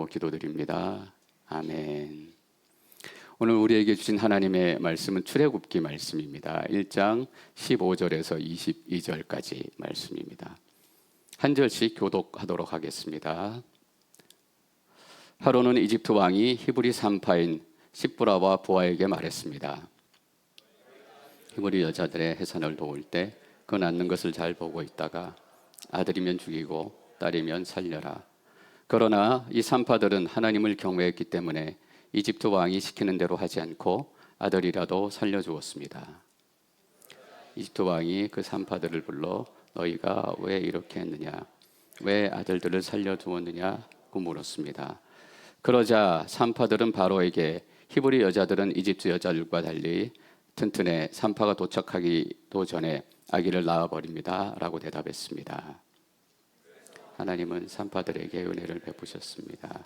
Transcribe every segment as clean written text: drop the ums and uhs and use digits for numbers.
기도드립니다. 아멘. 오늘 우리에게 주신 하나님의 말씀은 출애굽기 말씀입니다. 1장 15절에서 22절까지 말씀입니다. 한 절씩 교독하도록 하겠습니다. 하론은 이집트 왕이 히브리 산파인 십브라와 부하에게 말했습니다. 히브리 여자들의 해산을 도울 때 그 낳는 것을 잘 보고 있다가 아들이면 죽이고 딸이면 살려라. 그러나 이 산파들은 하나님을 경외했기 때문에 이집트 왕이 시키는 대로 하지 않고 아들이라도 살려주었습니다. 이집트 왕이 그 산파들을 불러 너희가 왜 이렇게 했느냐, 왜 아들들을 살려주었느냐고 물었습니다. 그러자 산파들은 바로에게 히브리 여자들은 이집트 여자들과 달리 튼튼해 산파가 도착하기도 전에 아기를 낳아버립니다 라고 대답했습니다. 하나님은 산파들에게 은혜를 베푸셨습니다.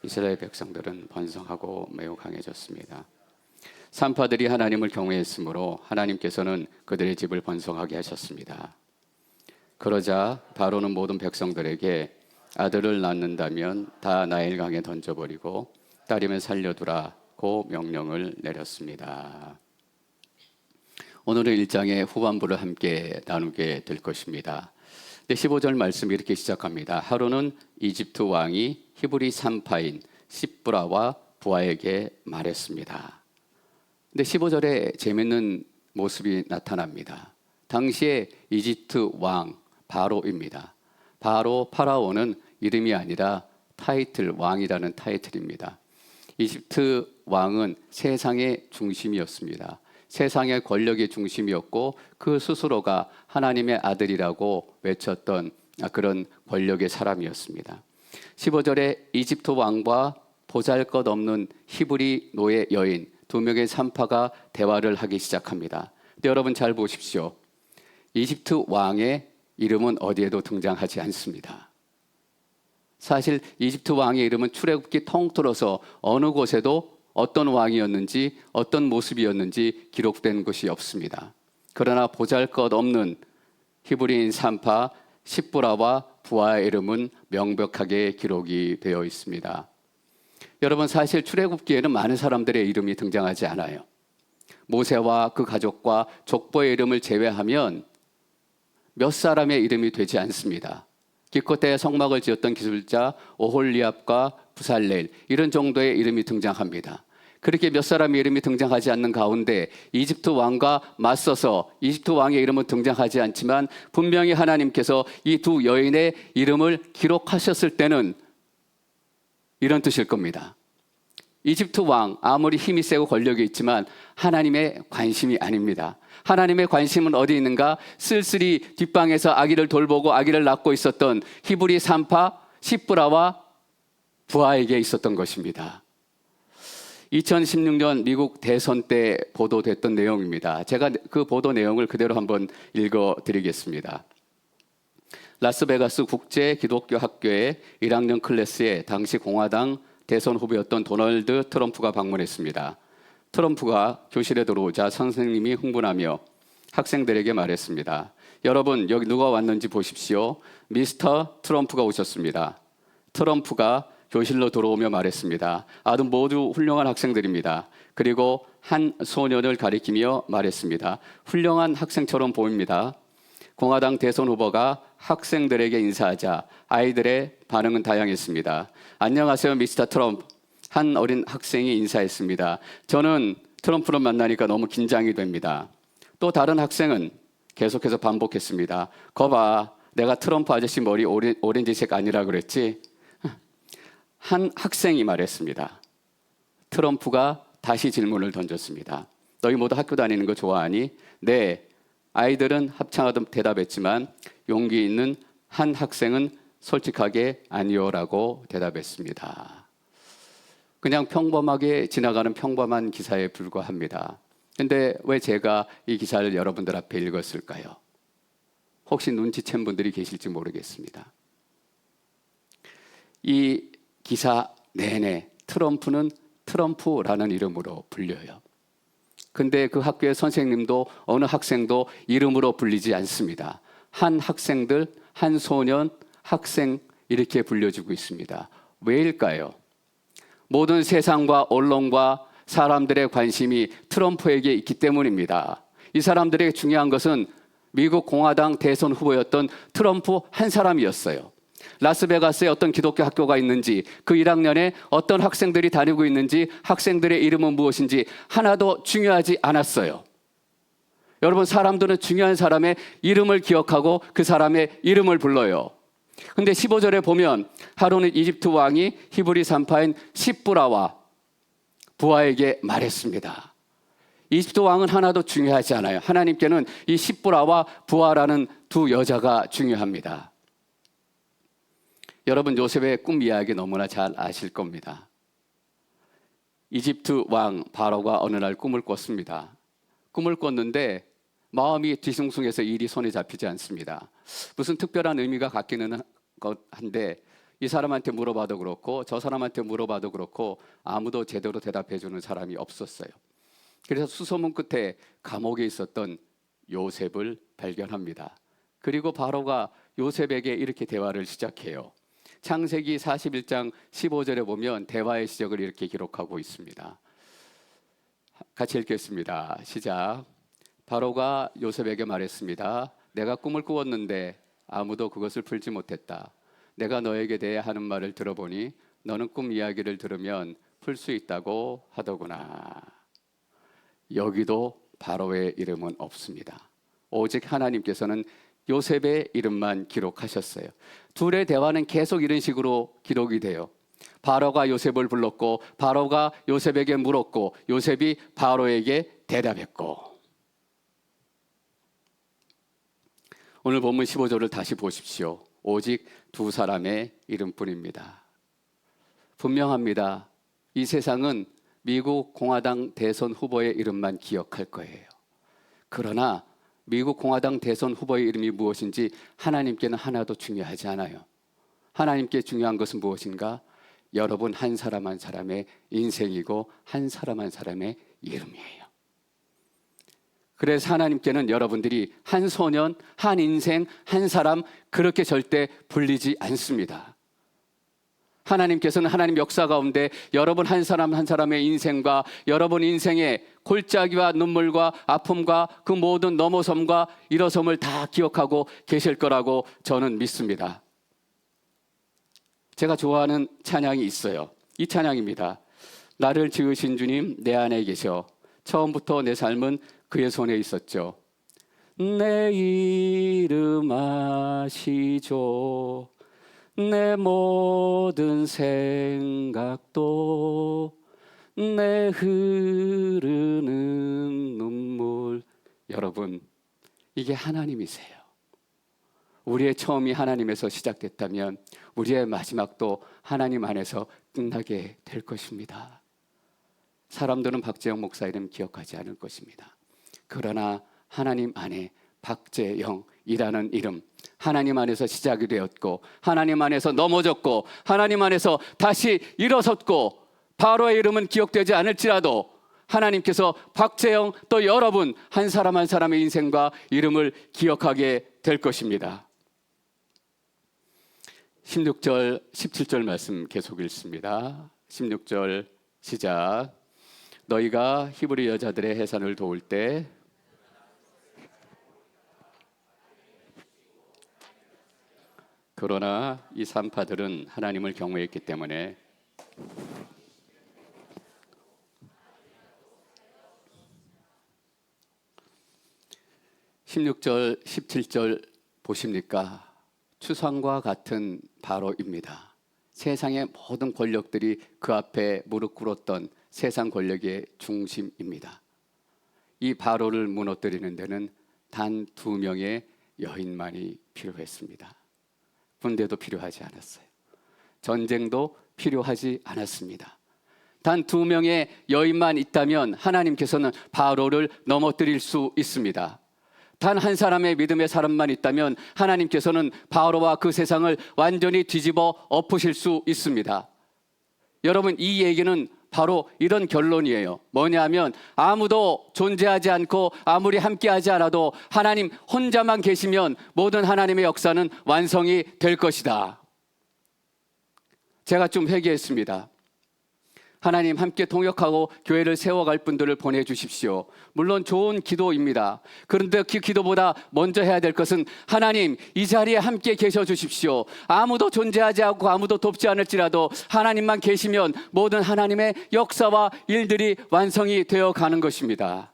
이스라엘 백성들은 번성하고 매우 강해졌습니다. 산파들이 하나님을 경외했으므로 하나님께서는 그들의 집을 번성하게 하셨습니다. 그러자 바로는 모든 백성들에게 아들을 낳는다면 다 나일강에 던져버리고 딸이면 살려두라고 명령을 내렸습니다. 오늘은 1장의 후반부를 함께 나누게 될 것입니다. 15절 말씀이 이렇게 시작합니다. 하론은 이집트 왕이 히브리 산파인 십브라와 부하에게 말했습니다. 근데 15절에 재밌는 모습이 나타납니다. 당시에 이집트 왕 바로입니다. 바로 파라오는 이름이 아니라 타이틀, 왕이라는 타이틀입니다. 이집트 왕은 세상의 중심이었습니다. 세상의 권력의 중심이었고 그 스스로가 하나님의 아들이라고 외쳤던 그런 권력의 사람이었습니다. 15절에 이집트 왕과 보잘것없는 히브리 노예 여인 두 명의 산파가 대화를 하기 시작합니다. 근데 여러분 잘 보십시오. 이집트 왕의 이름은 어디에도 등장하지 않습니다. 사실 이집트 왕의 이름은 출애굽기 통틀어서 어느 곳에도 어떤 왕이었는지 어떤 모습이었는지 기록된 것이 없습니다. 그러나 보잘것없는 히브리인 산파 십브라와 부하의 이름은 명백하게 기록이 되어 있습니다. 여러분 사실 출애굽기에는 많은 사람들의 이름이 등장하지 않아요. 모세와 그 가족과 족보의 이름을 제외하면 몇 사람의 이름이 되지 않습니다. 기껏해야 성막을 지었던 기술자 오홀리압과 부살렐 이런 정도의 이름이 등장합니다. 그렇게 몇 사람의 이름이 등장하지 않는 가운데 이집트 왕과 맞서서 이집트 왕의 이름은 등장하지 않지만 분명히 하나님께서 이 두 여인의 이름을 기록하셨을 때는 이런 뜻일 겁니다. 이집트 왕 아무리 힘이 세고 권력이 있지만 하나님의 관심이 아닙니다. 하나님의 관심은 어디 있는가? 쓸쓸히 뒷방에서 아기를 돌보고 아기를 낳고 있었던 히브리 산파 십브라와 부하에게 있었던 것입니다. 2016년 미국 대선 때 보도됐던 내용입니다. 제가 그 보도 내용을 그대로 한번 읽어드리겠습니다. 라스베가스 국제 기독교 학교의 1학년 클래스에 당시 공화당 대선 후보였던 도널드 트럼프가 방문했습니다. 트럼프가 교실에 들어오자 선생님이 흥분하며 학생들에게 말했습니다. 여러분 여기 누가 왔는지 보십시오. 미스터 트럼프가 오셨습니다. 트럼프가 교실로 들어오며 말했습니다. 아주 모두 훌륭한 학생들입니다. 그리고 한 소년을 가리키며 말했습니다. 훌륭한 학생처럼 보입니다. 공화당 대선 후보가 학생들에게 인사하자 아이들의 반응은 다양했습니다. 안녕하세요 미스터 트럼프. 한 어린 학생이 인사했습니다. 저는 트럼프를 만나니까 너무 긴장이 됩니다. 또 다른 학생은 계속해서 반복했습니다. 거봐, 내가 트럼프 아저씨 머리 오렌지색 아니라 그랬지? 한 학생이 말했습니다. 트럼프가 다시 질문을 던졌습니다. 너희 모두 학교 다니는 거 좋아하니? 네, 아이들은 합창하듯 대답했지만 용기 있는 한 학생은 솔직하게 아니요라고 대답했습니다. 그냥 평범하게 지나가는 평범한 기사에 불과합니다. 근데 왜 제가 이 기사를 여러분들 앞에 읽었을까요? 혹시 눈치챈 분들이 계실지 모르겠습니다. 이 기사 내내 트럼프는 트럼프라는 이름으로 불려요. 근데 그 학교의 선생님도 어느 학생도 이름으로 불리지 않습니다. 한 학생들, 한 소년, 학생 이렇게 불려주고 있습니다. 왜일까요? 모든 세상과 언론과 사람들의 관심이 트럼프에게 있기 때문입니다. 이 사람들에게 중요한 것은 미국 공화당 대선 후보였던 트럼프 한 사람이었어요. 라스베가스에 어떤 기독교 학교가 있는지, 그 1학년에 어떤 학생들이 다니고 있는지, 학생들의 이름은 무엇인지 하나도 중요하지 않았어요. 여러분, 사람들은 중요한 사람의 이름을 기억하고 그 사람의 이름을 불러요. 근데 15절에 보면 하루는 이집트 왕이 히브리 산파인 십부라와 부하에게 말했습니다. 이집트 왕은 하나도 중요하지 않아요. 하나님께는 이 십부라와 부하라는 두 여자가 중요합니다. 여러분, 요셉의 꿈 이야기 너무나 잘 아실 겁니다. 이집트 왕 바로가 어느 날 꿈을 꿨습니다. 꿈을 꿨는데 마음이 뒤숭숭해서 일이 손에 잡히지 않습니다. 무슨 특별한 의미가 갖기는 한데 이 사람한테 물어봐도 그렇고 저 사람한테 물어봐도 그렇고 아무도 제대로 대답해 주는 사람이 없었어요. 그래서 수소문 끝에 감옥에 있었던 요셉을 발견합니다. 그리고 바로가 요셉에게 이렇게 대화를 시작해요. 창세기 41장 15절에 보면 대화의 시작을 이렇게 기록하고 있습니다. 같이 읽겠습니다. 시작. 바로가 요셉에게 말했습니다. 내가 꿈을 꾸었는데 아무도 그것을 풀지 못했다. 내가 너에게 대해 하는 말을 들어보니 너는 꿈 이야기를 들으면 풀 수 있다고 하더구나. 여기도 바로의 이름은 없습니다. 오직 하나님께서는 요셉의 이름만 기록하셨어요. 둘의 대화는 계속 이런 식으로 기록이 돼요. 바로가 요셉을 불렀고 바로가 요셉에게 물었고 요셉이 바로에게 대답했고. 오늘 본문 15절을 다시 보십시오. 오직 두 사람의 이름뿐입니다. 분명합니다. 이 세상은 미국 공화당 대선 후보의 이름만 기억할 거예요. 그러나 미국 공화당 대선 후보의 이름이 무엇인지 하나님께는 하나도 중요하지 않아요. 하나님께 중요한 것은 무엇인가? 여러분 한 사람 한 사람의 인생이고 한 사람 한 사람의 이름이에요. 그래서 하나님께는 여러분들이 한 소년, 한 인생, 한 사람 그렇게 절대 불리지 않습니다. 하나님께서는 하나님 역사 가운데 여러분 한 사람 한 사람의 인생과 여러분 인생의 골짜기와 눈물과 아픔과 그 모든 넘어섬과 일어섬을 다 기억하고 계실 거라고 저는 믿습니다. 제가 좋아하는 찬양이 있어요. 이 찬양입니다. 나를 지으신 주님 내 안에 계셔. 처음부터 내 삶은 그의 손에 있었죠. 내 이름 아시죠. 내 모든 생각도 내 흐르는 눈물. 여러분, 이게 하나님이세요. 우리의 처음이 하나님에서 시작됐다면 우리의 마지막도 하나님 안에서 끝나게 될 것입니다. 사람들은 박재영 목사 이름 기억하지 않을 것입니다. 그러나 하나님 안에 박재영이라는 이름, 하나님 안에서 시작이 되었고 하나님 안에서 넘어졌고 하나님 안에서 다시 일어섰고 바로의 이름은 기억되지 않을지라도 하나님께서 박재영 또 여러분 한 사람 한 사람의 인생과 이름을 기억하게 될 것입니다. 16절 17절 말씀 계속 읽습니다. 16절 시작. 너희가 히브리 여자들의 해산을 도울 때 그러나 이 산파들은 하나님을 경외했기 때문에 16절 17절 보십니까? 추상과 같은 바로입니다. 세상의 모든 권력들이 그 앞에 무릎 꿇었던 세상 권력의 중심입니다. 이 바로를 무너뜨리는 데는 단 2명의 여인만이 필요했습니다. 군대도 필요하지 않았어요. 전쟁도 필요하지 않았습니다. 단 2명의 여인만 있다면 하나님께서는 바로를 넘어뜨릴 수 있습니다. 단 한 사람의 믿음의 사람만 있다면 하나님께서는 바로와 그 세상을 완전히 뒤집어 엎으실 수 있습니다. 여러분, 이 얘기는 바로 이런 결론이에요. 뭐냐면 아무도 존재하지 않고 아무리 함께하지 않아도 하나님 혼자만 계시면 모든 하나님의 역사는 완성이 될 것이다. 제가 좀 회개했습니다. 하나님, 함께 동역하고 교회를 세워갈 분들을 보내주십시오. 물론 좋은 기도입니다. 그런데 그 기도보다 먼저 해야 될 것은 하나님, 이 자리에 함께 계셔 주십시오. 아무도 존재하지 않고 아무도 돕지 않을지라도 하나님만 계시면 모든 하나님의 역사와 일들이 완성이 되어 가는 것입니다.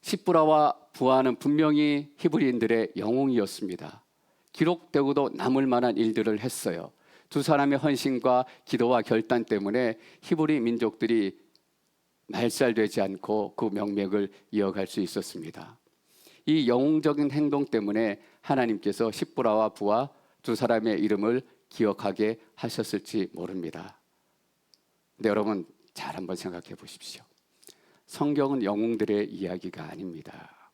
십부라와 부하는 분명히 히브리인들의 영웅이었습니다. 기록되고도 남을 만한 일들을 했어요. 두 사람의 헌신과 기도와 결단 때문에 히브리 민족들이 말살되지 않고 그 명맥을 이어갈 수 있었습니다. 이 영웅적인 행동 때문에 하나님께서 십부라와 부하 두 사람의 이름을 기억하게 하셨을지 모릅니다. 근데 여러분, 잘 한번 생각해 보십시오. 성경은 영웅들의 이야기가 아닙니다.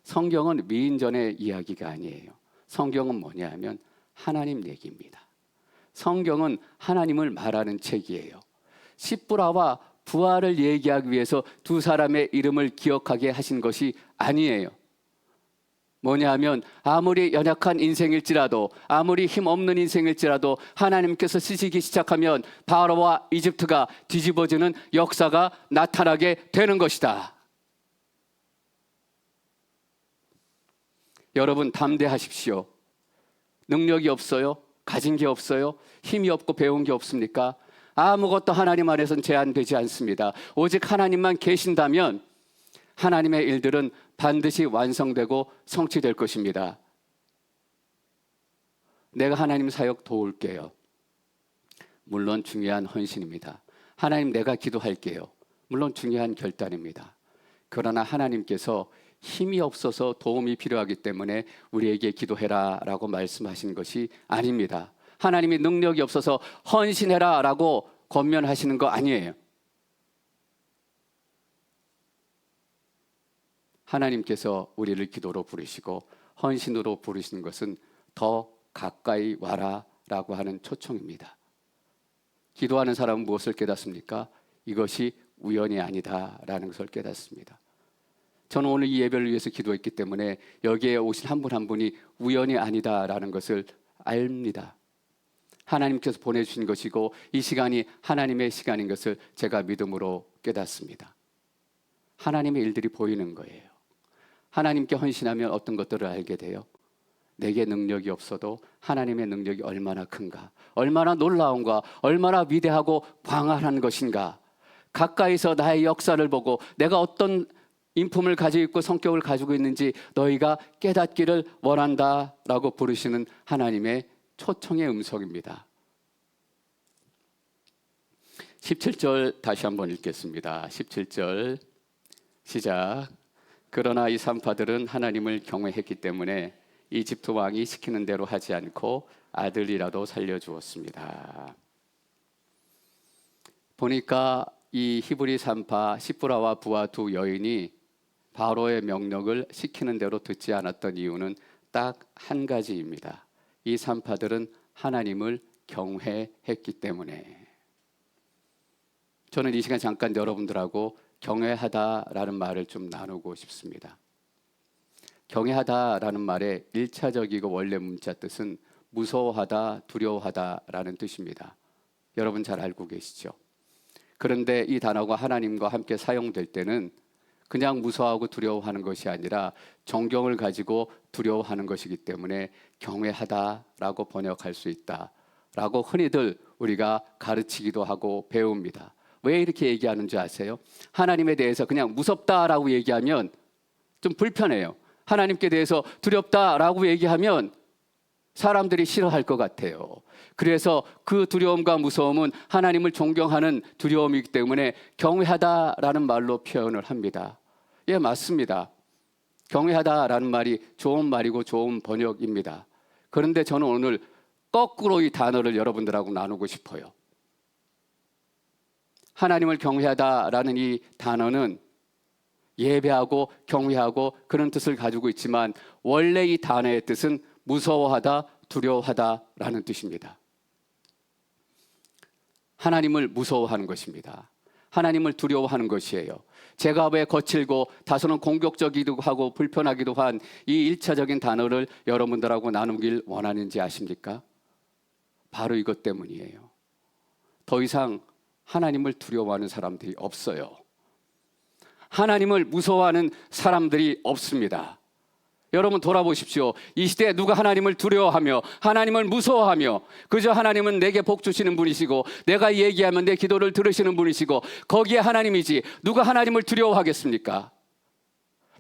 성경은 미인전의 이야기가 아니에요. 성경은 뭐냐 하면 하나님 얘기입니다. 성경은 하나님을 말하는 책이에요. 십부라와 부하를 얘기하기 위해서 두 사람의 이름을 기억하게 하신 것이 아니에요. 뭐냐 하면 아무리 연약한 인생일지라도, 아무리 힘없는 인생일지라도 하나님께서 쓰시기 시작하면 바로와 이집트가 뒤집어지는 역사가 나타나게 되는 것이다. 여러분, 담대하십시오. 능력이 없어요? 가진 게 없어요? 힘이 없고 배운 게 없습니까? 아무것도 하나님 안에서는 제한되지 않습니다. 오직 하나님만 계신다면 하나님의 일들은 반드시 완성되고 성취될 것입니다. 내가 하나님 사역 도울게요. 물론 중요한 헌신입니다. 하나님, 내가 기도할게요. 물론 중요한 결단입니다. 그러나 하나님께서 힘이 없어서 도움이 필요하기 때문에 우리에게 기도해라 라고 말씀하신 것이 아닙니다. 하나님이 능력이 없어서 헌신해라 라고 권면하시는 거 아니에요. 하나님께서 우리를 기도로 부르시고 헌신으로 부르시는 것은 더 가까이 와라 라고 하는 초청입니다. 기도하는 사람은 무엇을 깨닫습니까? 이것이 우연이 아니다 라는 것을 깨닫습니다. 저는 오늘 이 예배를 위해서 기도했기 때문에 여기에 오신 한 분 한 분이 우연이 아니다라는 것을 압니다. 하나님께서 보내주신 것이고 이 시간이 하나님의 시간인 것을 제가 믿음으로 깨닫습니다. 하나님의 일들이 보이는 거예요. 하나님께 헌신하면 어떤 것들을 알게 돼요? 내게 능력이 없어도 하나님의 능력이 얼마나 큰가, 얼마나 놀라운가, 얼마나 위대하고 광활한 것인가. 가까이서 나의 역사를 보고 내가 어떤 인품을 가지고 있고 성격을 가지고 있는지 너희가 깨닫기를 원한다라고 부르시는 하나님의 초청의 음성입니다. 17절 다시 한번 읽겠습니다. 17절 시작. 그러나 이 산파들은 하나님을 경외했기 때문에 이집트 왕이 시키는 대로 하지 않고 아들이라도 살려주었습니다. 보니까 이 히브리 산파 십부라와 부하 두 여인이 바로의 명령을 시키는 대로 듣지 않았던 이유는 딱 한 가지입니다. 이 산파들은 하나님을 경외했기 때문에. 저는 이 시간 잠깐 여러분들하고 경외하다라는 말을 좀 나누고 싶습니다. 경외하다라는 말의 1차적이고 원래 문자 뜻은 무서워하다, 두려워하다라는 뜻입니다. 여러분 잘 알고 계시죠? 그런데 이 단어가 하나님과 함께 사용될 때는 그냥 무서워하고 두려워하는 것이 아니라 존경을 가지고 두려워하는 것이기 때문에 경외하다라고 번역할 수 있다라고 흔히들 우리가 가르치기도 하고 배웁니다. 왜 이렇게 얘기하는 줄 아세요? 하나님에 대해서 그냥 무섭다라고 얘기하면 좀 불편해요. 하나님께 대해서 두렵다라고 얘기하면 사람들이 싫어할 것 같아요. 그래서 그 두려움과 무서움은 하나님을 존경하는 두려움이기 때문에 경외하다라는 말로 표현을 합니다. 예, 맞습니다. 경외하다라는 말이 좋은 말이고 좋은 번역입니다. 그런데 저는 오늘 거꾸로 이 단어를 여러분들하고 나누고 싶어요. 하나님을 경외하다라는 이 단어는 예배하고 경외하고 그런 뜻을 가지고 있지만 원래 이 단어의 뜻은 무서워하다, 두려워하다라는 뜻입니다. 하나님을 무서워하는 것입니다. 하나님을 두려워하는 것이에요. 제가 왜 거칠고 다소는 공격적이기도 하고 불편하기도 한 이 1차적인 단어를 여러분들하고 나누길 원하는지 아십니까? 바로 이것 때문이에요. 더 이상 하나님을 두려워하는 사람들이 없어요. 하나님을 무서워하는 사람들이 없습니다. 여러분 돌아보십시오. 이 시대에 누가 하나님을 두려워하며 하나님을 무서워하며 그저 하나님은 내게 복 주시는 분이시고 내가 얘기하면 내 기도를 들으시는 분이시고 거기에 하나님이지 누가 하나님을 두려워하겠습니까?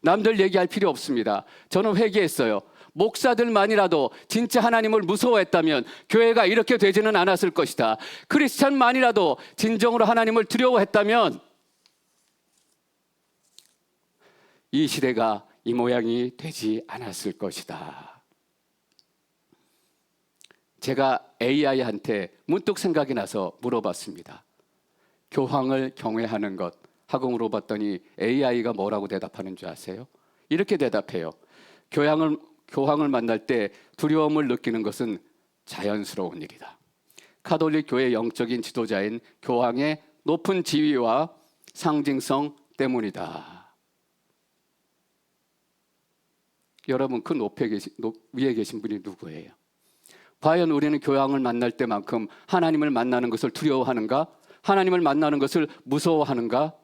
남들 얘기할 필요 없습니다. 저는 회개했어요. 목사들만이라도 진짜 하나님을 무서워했다면 교회가 이렇게 되지는 않았을 것이다. 크리스찬만이라도 진정으로 하나님을 두려워했다면 이 시대가 이 모양이 되지 않았을 것이다. 제가 AI한테 문득 생각이 나서 물어봤습니다. 교황을 경외하는 것 하고 물어봤더니 AI가 뭐라고 대답하는 줄 아세요? 이렇게 대답해요. 교황을 만날 때 두려움을 느끼는 것은 자연스러운 일이다. 가톨릭 교회 영적인 지도자인 교황의 높은 지위와 상징성 때문이다. 여러분 그 위에 계신 분이 누구예요? 과연 우리는 교황을 만날 때만큼 하나님을 만나는 것을 두려워하는가? 하나님을 만나는 것을 무서워하는가?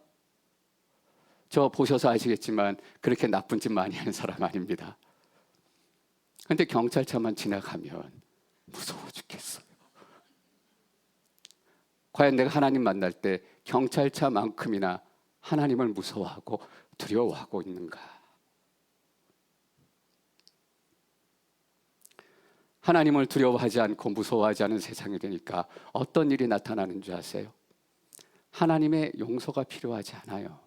저 보셔서 아시겠지만 그렇게 나쁜 짓 많이 하는 사람 아닙니다. 그런데 경찰차만 지나가면 무서워 죽겠어요. 과연 내가 하나님 만날 때 경찰차만큼이나 하나님을 무서워하고 두려워하고 있는가? 하나님을 두려워하지 않고 무서워하지 않은 세상이 되니까 어떤 일이 나타나는 줄 아세요? 하나님의 용서가 필요하지 않아요.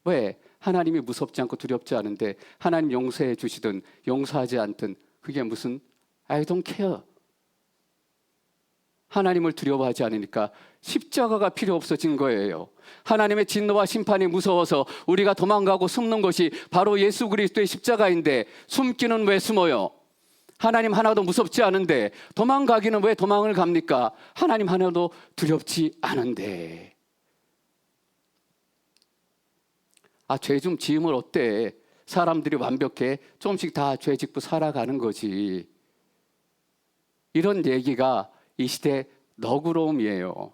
왜? 하나님이 무섭지 않고 두렵지 않은데 하나님 용서해 주시든 용서하지 않든 그게 무슨 I don't care. 하나님을 두려워하지 않으니까 십자가가 필요 없어진 거예요. 하나님의 진노와 심판이 무서워서 우리가 도망가고 숨는 것이 바로 예수 그리스도의 십자가인데 숨기는 왜 숨어요? 하나님 하나도 무섭지 않은데 도망가기는 왜 도망을 갑니까? 하나님 하나도 두렵지 않은데. 죄 좀 지으면 어때? 사람들이 완벽해? 조금씩 다 죄 짓고 살아가는 거지. 이런 얘기가 이 시대 너그러움이에요.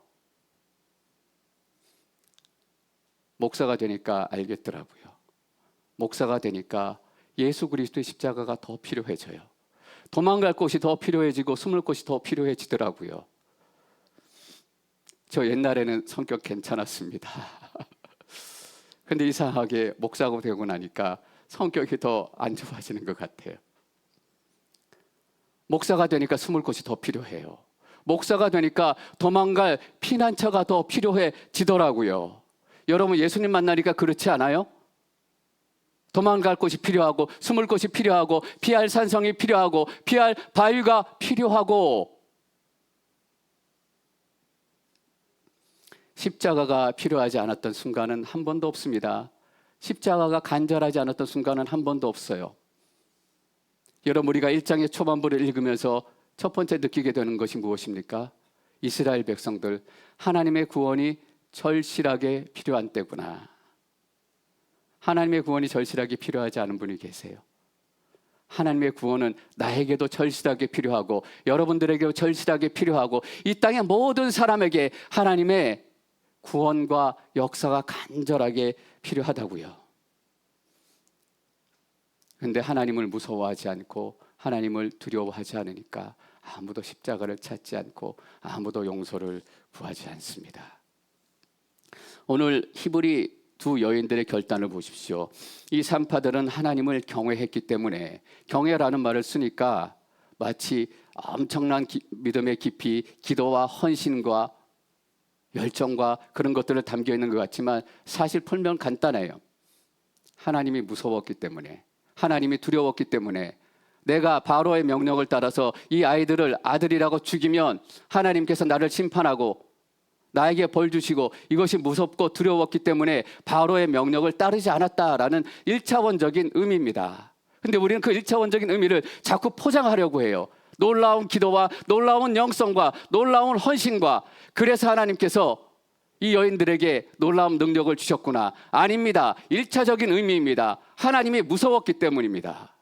목사가 되니까 알겠더라고요. 목사가 되니까 예수 그리스도의 십자가가 더 필요해져요. 도망갈 곳이 더 필요해지고 숨을 곳이 더 필요해지더라고요. 저 옛날에는 성격 괜찮았습니다. 근데 이상하게 목사가 되고 나니까 성격이 더 안 좋아지는 것 같아요. 목사가 되니까 숨을 곳이 더 필요해요. 목사가 되니까 도망갈 피난처가 더 필요해지더라고요. 여러분 예수님 만나니까 그렇지 않아요? 도망갈 곳이 필요하고 숨을 곳이 필요하고 피할 산성이 필요하고 피할 바위가 필요하고 십자가가 필요하지 않았던 순간은 한 번도 없습니다. 십자가가 간절하지 않았던 순간은 한 번도 없어요. 여러분 우리가 1장의 초반부를 읽으면서 첫 번째 느끼게 되는 것이 무엇입니까? 이스라엘 백성들 하나님의 구원이 절실하게 필요한 때구나. 하나님의 구원이 절실하게 필요하지 않은 분이 계세요. 하나님의 구원은 나에게도 절실하게 필요하고 여러분들에게도 절실하게 필요하고 이 땅의 모든 사람에게 하나님의 구원과 역사가 간절하게 필요하다고요. 그런데 하나님을 무서워하지 않고 하나님을 두려워하지 않으니까 아무도 십자가를 찾지 않고 아무도 용서를 구하지 않습니다. 오늘 히브리 두 여인들의 결단을 보십시오. 이 산파들은 하나님을 경외했기 때문에 경외라는 말을 쓰니까 마치 엄청난 믿음의 깊이, 기도와 헌신과 열정과 그런 것들을 담겨 있는 것 같지만 사실 풀면 간단해요. 하나님이 무서웠기 때문에, 하나님이 두려웠기 때문에 내가 바로의 명령을 따라서 이 아이들을 아들이라고 죽이면 하나님께서 나를 심판하고 나에게 벌 주시고 이것이 무섭고 두려웠기 때문에 바로의 명령을 따르지 않았다라는 1차원적인 의미입니다. 근데 우리는 그 1차원적인 의미를 자꾸 포장하려고 해요. 놀라운 기도와 놀라운 영성과 놀라운 헌신과 그래서 하나님께서 이 여인들에게 놀라운 능력을 주셨구나. 아닙니다. 1차적인 의미입니다. 하나님이 무서웠기 때문입니다.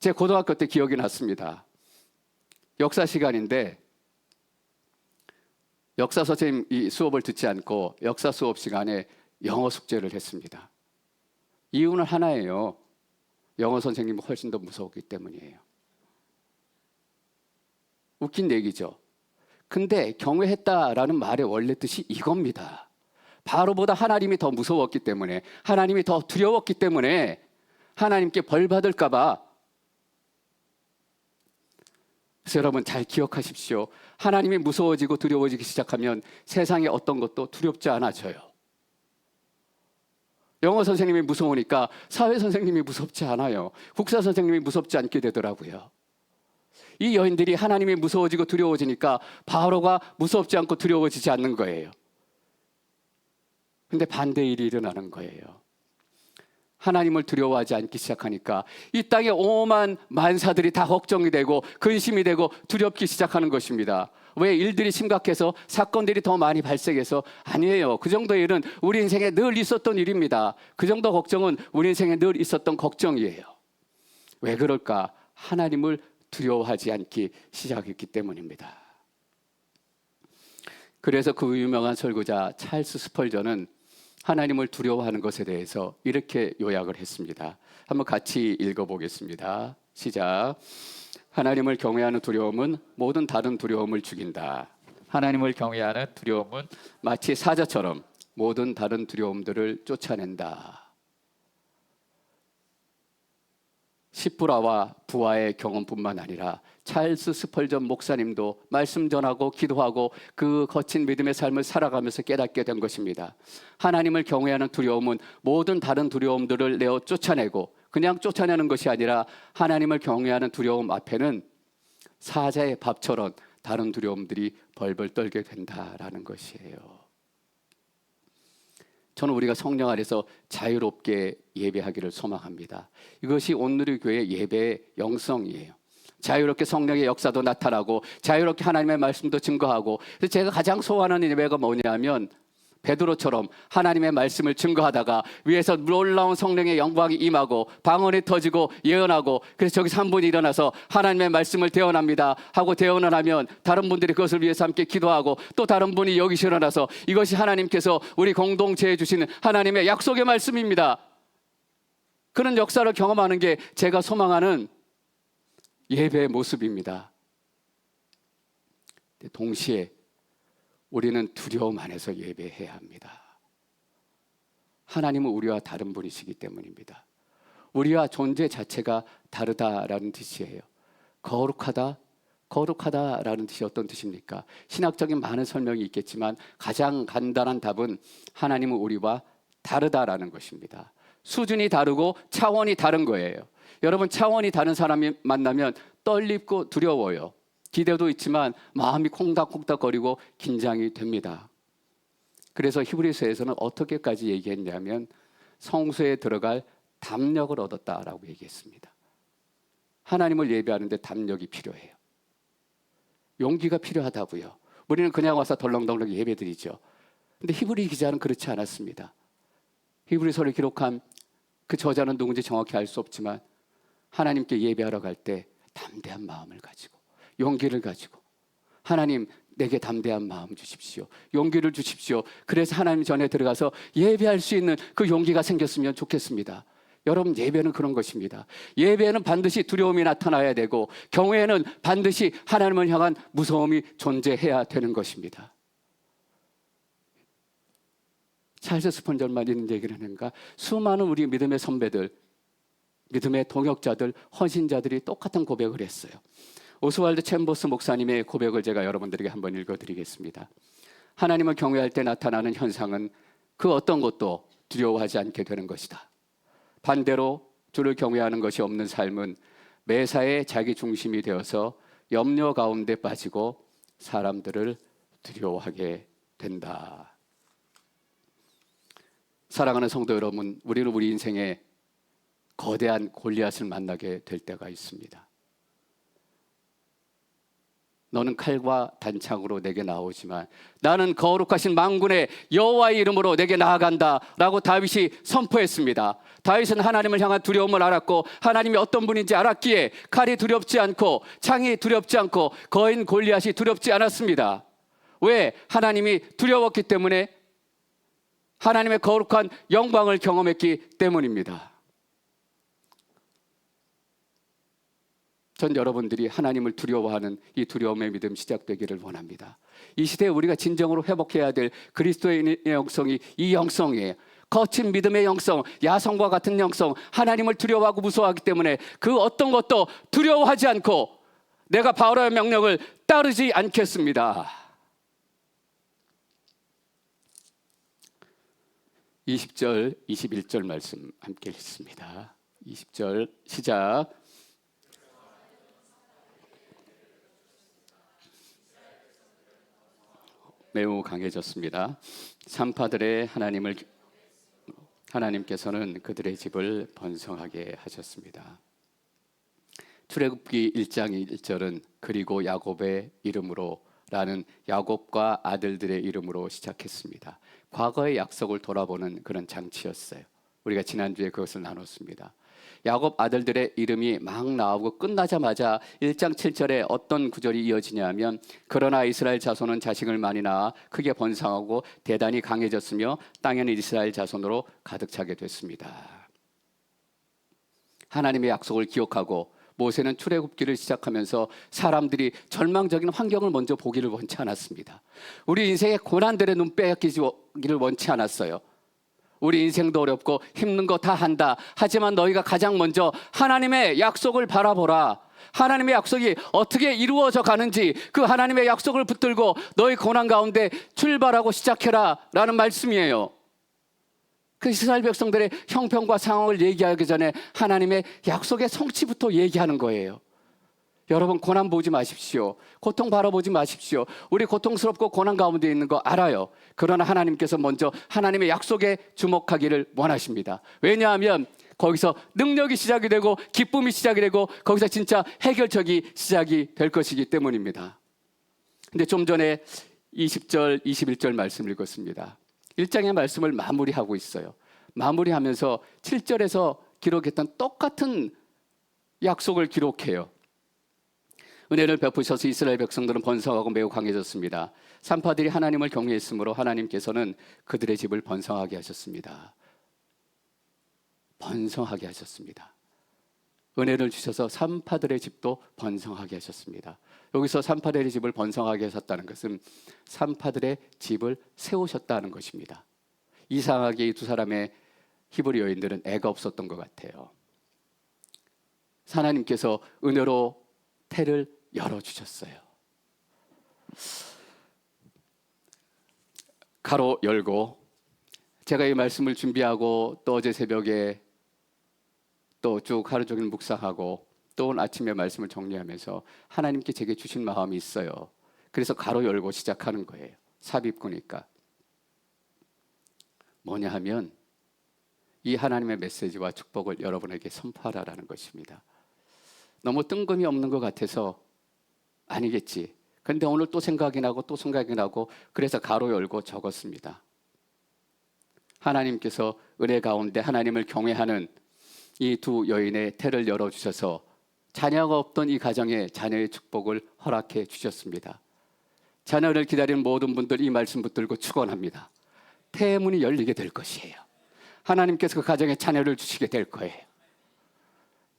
제 고등학교 때 기억이 났습니다. 역사 시간인데 역사 선생님 이 수업을 듣지 않고 역사 수업 시간에 영어 숙제를 했습니다. 이유는 하나예요. 영어 선생님이 훨씬 더 무서웠기 때문이에요. 웃긴 얘기죠. 근데 경외했다라는 말의 원래 뜻이 이겁니다. 바로보다 하나님이 더 무서웠기 때문에, 하나님이 더 두려웠기 때문에 하나님께 벌 받을까 봐. 그래서 여러분 잘 기억하십시오. 하나님이 무서워지고 두려워지기 시작하면 세상의 어떤 것도 두렵지 않아져요. 영어 선생님이 무서우니까 사회 선생님이 무섭지 않아요. 국사 선생님이 무섭지 않게 되더라고요. 이 여인들이 하나님이 무서워지고 두려워지니까 바로가 무섭지 않고 두려워지지 않는 거예요. 근데 반대 일이 일어나는 거예요. 하나님을 두려워하지 않기 시작하니까 이 땅의 오만 만사들이 다 걱정이 되고 근심이 되고 두렵기 시작하는 것입니다. 왜? 일들이 심각해서, 사건들이 더 많이 발생해서? 아니에요. 그 정도의 일은 우리 인생에 늘 있었던 일입니다. 그 정도 걱정은 우리 인생에 늘 있었던 걱정이에요. 왜 그럴까? 하나님을 두려워하지 않기 시작했기 때문입니다. 그래서 그 유명한 설교자 찰스 스펄전은 하나님을 두려워하는 것에 대해서 이렇게 요약을 했습니다. 한번 같이 읽어보겠습니다. 시작. 하나님을 경외하는 두려움은 모든 다른 두려움을 죽인다. 하나님을 경외하는 두려움은 마치 사자처럼 모든 다른 두려움들을 쫓아낸다. 십부라와 부하의 경험뿐만 아니라 찰스 스펄전 목사님도 말씀 전하고 기도하고 그 거친 믿음의 삶을 살아가면서 깨닫게 된 것입니다. 하나님을 경외하는 두려움은 모든 다른 두려움들을 내어 쫓아내고, 그냥 쫓아내는 것이 아니라 하나님을 경외하는 두려움 앞에는 사자의 밥처럼 다른 두려움들이 벌벌 떨게 된다라는 것이에요. 저는 우리가 성령 아래서 자유롭게 예배하기를 소망합니다. 이것이 온누리교회 예배의 영성이에요. 자유롭게 성령의 역사도 나타나고 자유롭게 하나님의 말씀도 증거하고. 그래서 제가 가장 소원하는 예배가 뭐냐면 베드로처럼 하나님의 말씀을 증거하다가 위에서 놀라운 성령의 영광이 임하고 방언이 터지고 예언하고, 그래서 저기서 한 분이 일어나서 하나님의 말씀을 대언합니다 하고 대언을 하면 다른 분들이 그것을 위해서 함께 기도하고, 또 다른 분이 여기서 일어나서 이것이 하나님께서 우리 공동체에 주시는 하나님의 약속의 말씀입니다. 그런 역사를 경험하는 게 제가 소망하는 예배의 모습입니다. 동시에 우리는 두려움 안에서 예배해야 합니다. 하나님은 우리와 다른 분이시기 때문입니다. 우리와 존재 자체가 다르다라는 뜻이에요. 거룩하다라는 뜻이 어떤 뜻입니까? 신학적인 많은 설명이 있겠지만 가장 간단한 답은 하나님은 우리와 다르다라는 것입니다. 수준이 다르고 차원이 다른 거예요. 여러분, 차원이 다른 사람이 만나면 떨리고 두려워요. 기대도 있지만 마음이 콩닥콩닥거리고 긴장이 됩니다. 그래서 히브리서에서는 어떻게까지 얘기했냐면 성소에 들어갈 담력을 얻었다라고 얘기했습니다. 하나님을 예배하는데 담력이 필요해요. 용기가 필요하다고요. 우리는 그냥 와서 덜렁덜렁 예배드리죠. 근데 히브리 기자는 그렇지 않았습니다. 히브리서를 기록한 그 저자는 누군지 정확히 알 수 없지만 하나님께 예배하러 갈 때 담대한 마음을 가지고, 용기를 가지고, 하나님 내게 담대한 마음 주십시오, 용기를 주십시오. 그래서 하나님 전에 들어가서 예배할 수 있는 그 용기가 생겼으면 좋겠습니다. 여러분, 예배는 그런 것입니다. 예배는 반드시 두려움이 나타나야 되고, 경외에는 반드시 하나님을 향한 무서움이 존재해야 되는 것입니다. 찰스 스펄전만 있는 얘기를 하는가? 수많은 우리 믿음의 선배들, 믿음의 동역자들, 헌신자들이 똑같은 고백을 했어요. 오스왈드 챔버스 목사님의 고백을 제가 여러분들에게 한번 읽어드리겠습니다. 하나님을 경외할 때 나타나는 현상은 그 어떤 것도 두려워하지 않게 되는 것이다. 반대로 주를 경외하는 것이 없는 삶은 매사에 자기 중심이 되어서 염려 가운데 빠지고 사람들을 두려워하게 된다. 사랑하는 성도 여러분, 우리는 우리 인생에 거대한 골리앗을 만나게 될 때가 있습니다. 너는 칼과 단창으로 내게 나오지만 나는 거룩하신 만군의 여호와의 이름으로 내게 나아간다 라고 다윗이 선포했습니다. 다윗은 하나님을 향한 두려움을 알았고 하나님이 어떤 분인지 알았기에 칼이 두렵지 않고 창이 두렵지 않고 거인 골리앗이 두렵지 않았습니다. 왜? 하나님이 두려웠기 때문에, 하나님의 거룩한 영광을 경험했기 때문입니다. 전 여러분들이 하나님을 두려워하는 이 두려움의 믿음 시작되기를 원합니다. 이 시대에 우리가 진정으로 회복해야 될 그리스도인의 영성이 이 영성이에요. 거친 믿음의 영성, 야성과 같은 영성, 하나님을 두려워하고 무서워하기 때문에 그 어떤 것도 두려워하지 않고 내가 바울의 명령을 따르지 않겠습니다. 20절, 21절 말씀 함께 읽습니다. 20절 시작. 매우 강해졌습니다. 산파들의 하나님께서는 그들의 집을 번성하게 하셨습니다. 출애굽기 1장 1절은 그리고 야곱의 이름으로 라는 야곱과 아들들의 이름으로 시작했습니다. 과거의 약속을 돌아보는 그런 장치였어요. 우리가 지난주에 그것을 나눴습니다. 야곱 아들들의 이름이 막 나오고 끝나자마자 1장 7절에 어떤 구절이 이어지냐 하면 그러나 이스라엘 자손은 자식을 많이 낳아 크게 번성하고 대단히 강해졌으며 땅에는 이스라엘 자손으로 가득 차게 됐습니다. 하나님의 약속을 기억하고 모세는 출애굽기를 시작하면서 사람들이 절망적인 환경을 먼저 보기를 원치 않았습니다. 우리 인생의 고난들의 눈 빼앗기기를 원치 않았어요. 우리 인생도 어렵고 힘든 거 다 한다. 하지만 너희가 가장 먼저 하나님의 약속을 바라보라. 하나님의 약속이 어떻게 이루어져 가는지 그 하나님의 약속을 붙들고 너희 고난 가운데 출발하고 시작해라 라는 말씀이에요. 그 이스라엘 백성들의 형편과 상황을 얘기하기 전에 하나님의 약속의 성취부터 얘기하는 거예요. 여러분, 고난 보지 마십시오. 고통 바라보지 마십시오. 우리 고통스럽고 고난 가운데 있는 거 알아요. 그러나 하나님께서 먼저 하나님의 약속에 주목하기를 원하십니다. 왜냐하면 거기서 능력이 시작이 되고 기쁨이 시작이 되고 거기서 진짜 해결책이 시작이 될 것이기 때문입니다. 근데 좀 전에 20절, 21절 말씀을 읽었습니다. 1장의 말씀을 마무리하고 있어요. 마무리하면서 7절에서 기록했던 똑같은 약속을 기록해요. 은혜를 베푸셔서 이스라엘 백성들은 번성하고 매우 강해졌습니다. 산파들이 하나님을 경외했으므로 하나님께서는 그들의 집을 번성하게 하셨습니다. 번성하게 하셨습니다. 은혜를 주셔서 산파들의 집도 번성하게 하셨습니다. 여기서 산파들의 집을 번성하게 하셨다는 것은 산파들의 집을 세우셨다는 것입니다. 이상하게 이 두 사람의 히브리 여인들은 애가 없었던 것 같아요. 하나님께서 은혜로 태를 열어주셨어요. 가로 열고, 제가 이 말씀을 준비하고 또 어제 새벽에 또 쭉 하루 종일 묵상하고 또 오늘 아침에 말씀을 정리하면서 하나님께 제게 주신 마음이 있어요. 그래서 가로 열고 시작하는 거예요. 삽입구니까. 뭐냐 하면 이 하나님의 메시지와 축복을 여러분에게 선포하라는 것입니다. 너무 뜬금이 없는 것 같아서 아니겠지. 그런데 오늘 또 생각이 나고 또 생각이 나고 그래서 가로 열고 적었습니다. 하나님께서 은혜 가운데 하나님을 경외하는 이 두 여인의 태를 열어주셔서 자녀가 없던 이 가정에 자녀의 축복을 허락해 주셨습니다. 자녀를 기다리는 모든 분들 이 말씀 붙들고 축원합니다. 태의 문이 열리게 될 것이에요. 하나님께서 그 가정에 자녀를 주시게 될 거예요.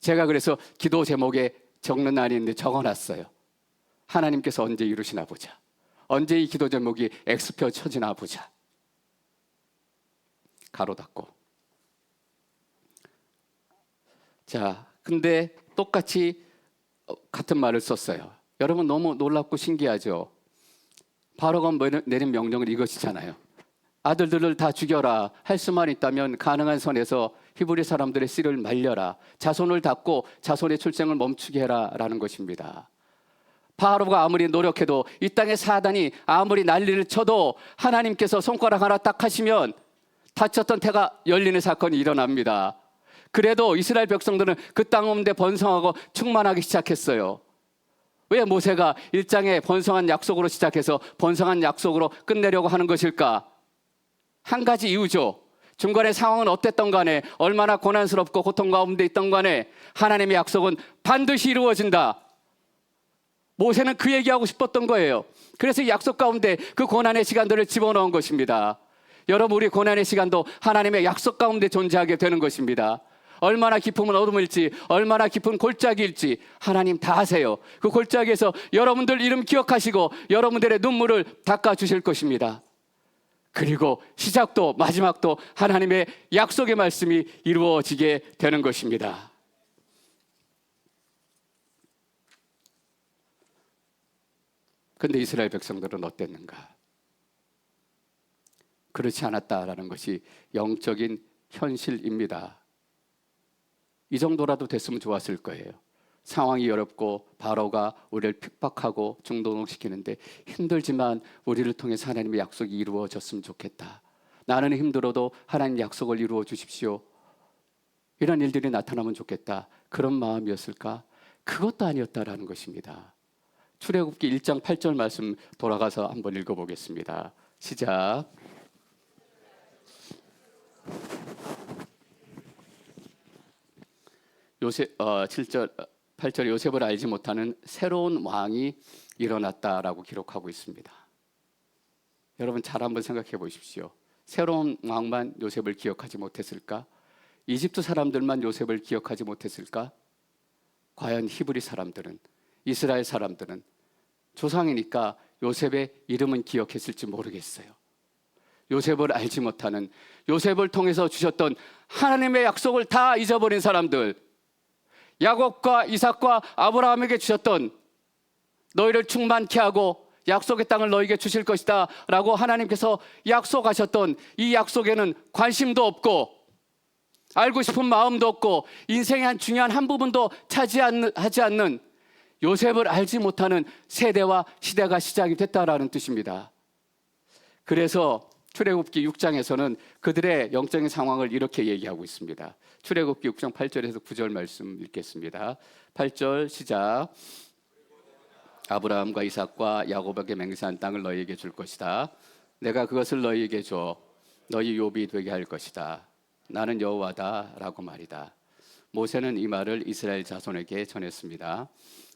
제가 그래서 기도 제목에 적는 날이 있는데 적어놨어요. 하나님께서 언제 이루시나 보자. 언제 이 기도 제목이 X표 쳐지나 보자. 가로 닫고. 자, 근데 똑같이 같은 말을 썼어요. 여러분 너무 놀랍고 신기하죠? 바로가 내린 명령은 이것이잖아요. 아들들을 다 죽여라. 할 수만 있다면 가능한 선에서 히브리 사람들의 씨를 말려라. 자손을 닫고 자손의 출생을 멈추게 해라 라는 것입니다. 바로가 아무리 노력해도 이 땅에 사단이 아무리 난리를 쳐도 하나님께서 손가락 하나 딱 하시면 닫혔던 태가 열리는 사건이 일어납니다. 그래도 이스라엘 백성들은 그 땅 가운데 번성하고 충만하기 시작했어요. 왜 모세가 1장에 번성한 약속으로 시작해서 번성한 약속으로 끝내려고 하는 것일까? 한 가지 이유죠. 중간에 상황은 어땠던 간에, 얼마나 고난스럽고 고통 가운데 있던 간에 하나님의 약속은 반드시 이루어진다. 모세는 그 얘기하고 싶었던 거예요. 그래서 약속 가운데 그 고난의 시간들을 집어넣은 것입니다. 여러분, 우리 고난의 시간도 하나님의 약속 가운데 존재하게 되는 것입니다. 얼마나 깊은 어둠일지, 얼마나 깊은 골짜기일지 하나님 다 아세요. 그 골짜기에서 여러분들 이름 기억하시고 여러분들의 눈물을 닦아주실 것입니다. 그리고 시작도 마지막도 하나님의 약속의 말씀이 이루어지게 되는 것입니다. 그런데 이스라엘 백성들은 어땠는가? 그렇지 않았다라는 것이 영적인 현실입니다. 이 정도라도 됐으면 좋았을 거예요. 상황이 어렵고 바로가 우리를 핍박하고 중동시키는데 힘들지만 우리를 통해서 하나님의 약속이 이루어졌으면 좋겠다. 나는 힘들어도 하나님 약속을 이루어 주십시오. 이런 일들이 나타나면 좋겠다. 그런 마음이었을까? 그것도 아니었다라는 것입니다. 출애굽기 1장 8절 말씀 돌아가서 한번 읽어보겠습니다. 시작. 요셉 7절 8절에 요셉을 알지 못하는 새로운 왕이 일어났다라고 기록하고 있습니다. 여러분 잘 한번 생각해 보십시오. 새로운 왕만 요셉을 기억하지 못했을까? 이집트 사람들만 요셉을 기억하지 못했을까? 과연 히브리 사람들은, 이스라엘 사람들은 조상이니까 요셉의 이름은 기억했을지 모르겠어요. 요셉을 알지 못하는, 요셉을 통해서 주셨던 하나님의 약속을 다 잊어버린 사람들, 야곱과 이삭과 아브라함에게 주셨던 너희를 충만케 하고 약속의 땅을 너희에게 주실 것이다 라고 하나님께서 약속하셨던 이 약속에는 관심도 없고 알고 싶은 마음도 없고 인생의 한 중요한 한 부분도 차지하지 않는 요셉을 알지 못하는 세대와 시대가 시작이 됐다라는 뜻입니다. 그래서 출애굽기 6장에서는 그들의 영적인 상황을 이렇게 얘기하고 있습니다. 출애굽기 6장 8절에서 9절 말씀 읽겠습니다. 8절 시작. 아브라함과 이삭과 야곱에게 맹세한 땅을 너희에게 줄 것이다. 내가 그것을 너희에게 줘 너희 욥이 되게 할 것이다. 나는 여호와다 라고 말이다. 모세는 이 말을 이스라엘 자손에게 전했습니다.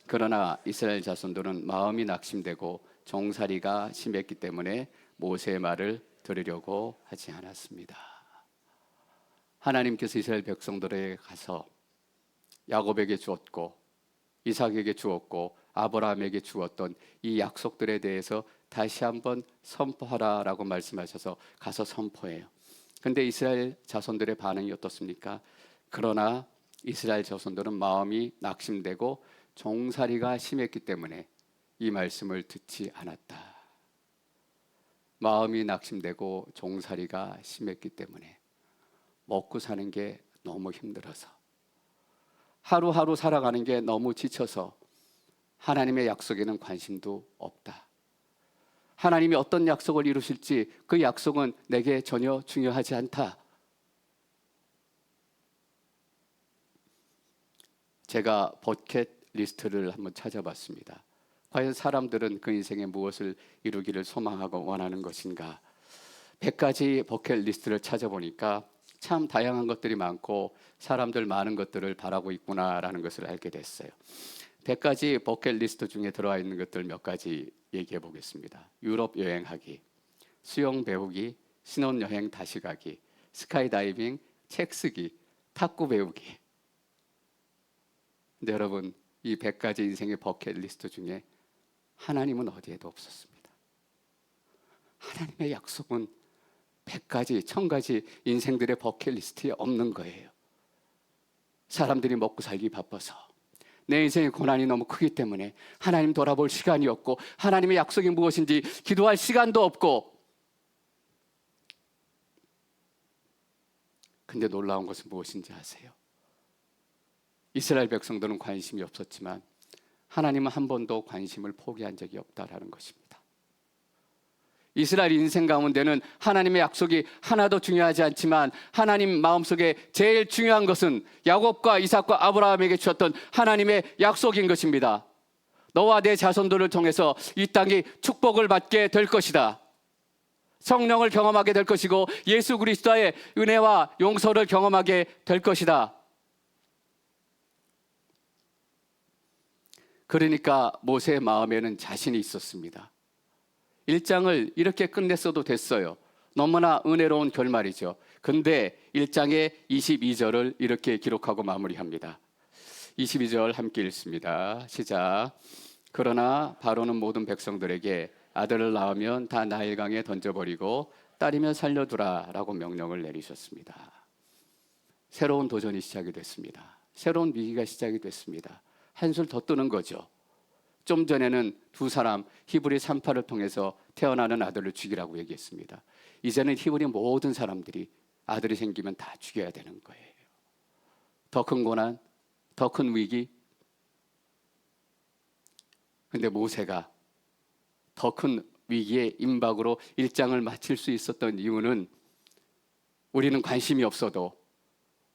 그러나 이스라엘 자손들은 마음이 낙심되고 종살이가 심했기 때문에 모세의 말을 들으려고 하지 않았습니다. 하나님께서 이스라엘 백성들에게 가서 야곱에게 주었고 이삭에게 주었고 아브라함에게 주었던 이 약속들에 대해서 다시 한번 선포하라라고 말씀하셔서 가서 선포해요. 근데 이스라엘 자손들의 반응이 어떻습니까? 그러나 이스라엘 자손들은 마음이 낙심되고 종살이가 심했기 때문에 이 말씀을 듣지 않았다. 마음이 낙심되고 종살이가 심했기 때문에 먹고 사는 게 너무 힘들어서 하루하루 살아가는 게 너무 지쳐서 하나님의 약속에는 관심도 없다. 하나님이 어떤 약속을 이루실지 그 약속은 내게 전혀 중요하지 않다. 제가 버킷 리스트를 한번 찾아봤습니다. 과연 사람들은 그 인생에 무엇을 이루기를 소망하고 원하는 것인가? 100가지 버킷 리스트를 찾아보니까 참 다양한 것들이 많고 사람들 많은 것들을 바라고 있구나라는 것을 알게 됐어요. 100가지 버킷 리스트 중에 들어와 있는 것들 몇 가지 얘기해 보겠습니다. 유럽 여행하기, 수영 배우기, 신혼여행 다시 가기, 스카이다이빙, 책 쓰기, 탁구 배우기. 근데 여러분, 이 100가지 인생의 버킷 리스트 중에 하나님은 어디에도 없었습니다. 하나님의 약속은 100가지, 1000가지 인생들의 버킷 리스트에 없는 거예요. 사람들이 먹고 살기 바빠서 내 인생의 고난이 너무 크기 때문에 하나님 돌아볼 시간이 없고 하나님의 약속이 무엇인지 기도할 시간도 없고. 근데 놀라운 것은 무엇인지 아세요? 이스라엘 백성들은 관심이 없었지만 하나님은 한 번도 관심을 포기한 적이 없다라는 것입니다. 이스라엘 인생 가운데는 하나님의 약속이 하나도 중요하지 않지만 하나님 마음속에 제일 중요한 것은 야곱과 이삭과 아브라함에게 주었던 하나님의 약속인 것입니다. 너와 내 자손들을 통해서 이 땅이 축복을 받게 될 것이다. 성령을 경험하게 될 것이고 예수 그리스도의 은혜와 용서를 경험하게 될 것이다. 그러니까 모세의 마음에는 자신이 있었습니다. 1장을 이렇게 끝냈어도 됐어요. 너무나 은혜로운 결말이죠. 근데 1장의 22절을 이렇게 기록하고 마무리합니다. 22절 함께 읽습니다. 시작. 그러나 바로는 모든 백성들에게 아들을 낳으면 다 나일강에 던져버리고 딸이면 살려두라 라고 명령을 내리셨습니다. 새로운 도전이 시작이 됐습니다. 새로운 위기가 시작이 됐습니다. 한술 더 뜨는 거죠. 좀 전에는 두 사람 히브리 3파를 통해서 태어나는 아들을 죽이라고 얘기했습니다. 이제는 히브리 모든 사람들이 아들이 생기면 다 죽여야 되는 거예요. 더 큰 고난, 더 큰 위기. 근데 모세가 더 큰 위기의 임박으로 1장을 마칠 수 있었던 이유는 우리는 관심이 없어도,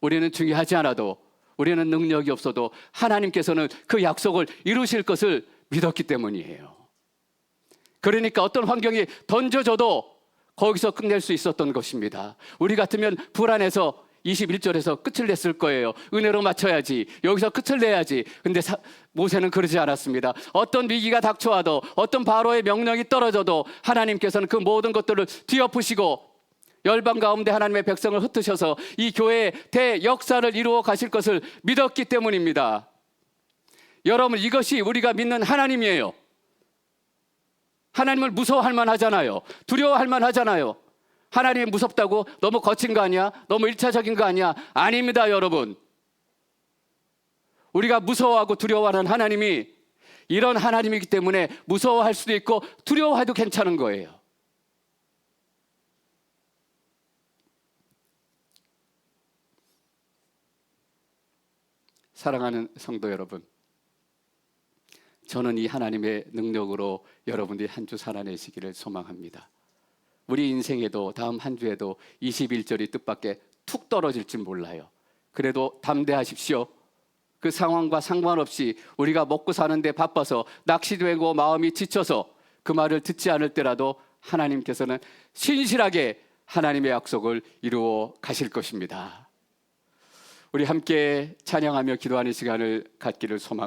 우리는 중요하지 않아도, 우리는 능력이 없어도 하나님께서는 그 약속을 이루실 것을 믿었기 때문이에요. 그러니까 어떤 환경이 던져져도 거기서 끝낼 수 있었던 것입니다. 우리 같으면 불안해서 21절에서 끝을 냈을 거예요. 은혜로 맞춰야지, 여기서 끝을 내야지. 근데 모세는 그러지 않았습니다. 어떤 위기가 닥쳐와도, 어떤 바로의 명령이 떨어져도 하나님께서는 그 모든 것들을 뒤엎으시고 열방 가운데 하나님의 백성을 흩으셔서 이 교회의 대역사를 이루어 가실 것을 믿었기 때문입니다. 여러분, 이것이 우리가 믿는 하나님이에요. 하나님을 무서워할 만하잖아요. 두려워할 만하잖아요. 하나님이 무섭다고 너무 거친 거 아니야? 너무 1차적인 거 아니야? 아닙니다, 여러분. 우리가 무서워하고 두려워하는 하나님이 이런 하나님이기 때문에 무서워할 수도 있고 두려워해도 괜찮은 거예요. 사랑하는 성도 여러분, 저는 이 하나님의 능력으로 여러분들이 한 주 살아내시기를 소망합니다. 우리 인생에도 다음 한 주에도 21절이 뜻밖의 툭 떨어질지 몰라요. 그래도 담대하십시오. 그 상황과 상관없이 우리가 먹고 사는데 바빠서 낚시되고 마음이 지쳐서 그 말을 듣지 않을 때라도 하나님께서는 신실하게 하나님의 약속을 이루어 가실 것입니다. 우리 함께 찬양하며 기도하는 시간을 갖기를 소망합니다.